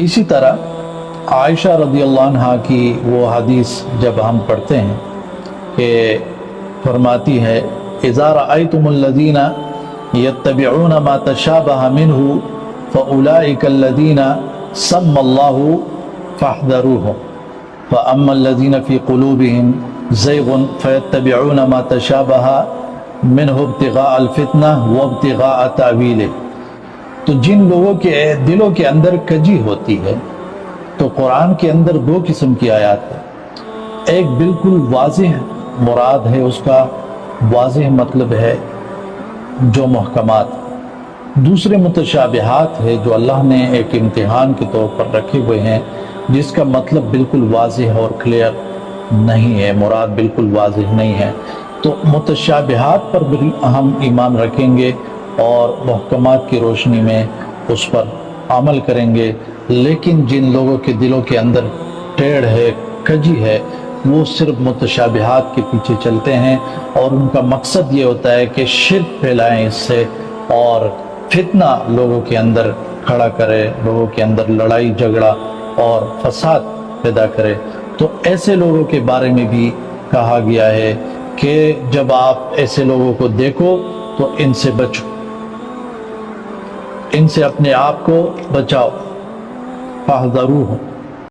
اسی طرح عائشہ رضی اللہ عنہا کی وہ حدیث جب ہم پڑھتے ہیں کہ فرماتی ہے اذا رأيتم الذين يتبعون ما تشابه منه فأولئك الذين سمى الله فاحذروهم فأما الذين في قلوبهم زيغ فيتبعون ما تشابه منه ابتغاء الفتنة وابتغاء تأويله۔ تو جن لوگوں کے دلوں کے اندر کجی ہوتی ہے، تو قرآن کے اندر دو قسم کی آیات ہے، ایک بالکل واضح مراد ہے، اس کا واضح مطلب ہے جو محکمات، دوسرے متشابہات ہے جو اللہ نے ایک امتحان کے طور پر رکھے ہوئے ہیں، جس کا مطلب بالکل واضح اور کلیئر نہیں ہے، مراد بالکل واضح نہیں ہے۔ تو متشابہات پر بھی ہم ایمان رکھیں گے اور محکمات کی روشنی میں اس پر عمل کریں گے، لیکن جن لوگوں کے دلوں کے اندر ٹیڑھ ہے، کجی ہے، وہ صرف متشابہات کے پیچھے چلتے ہیں اور ان کا مقصد یہ ہوتا ہے کہ شرک پھیلائیں اس سے اور فتنہ لوگوں کے اندر کھڑا کرے، لوگوں کے اندر لڑائی جھگڑا اور فساد پیدا کرے۔ تو ایسے لوگوں کے بارے میں بھی کہا گیا ہے کہ جب آپ ایسے لوگوں کو دیکھو تو ان سے بچو، ان سے اپنے آپ کو بچاؤ، فاحذروہم۔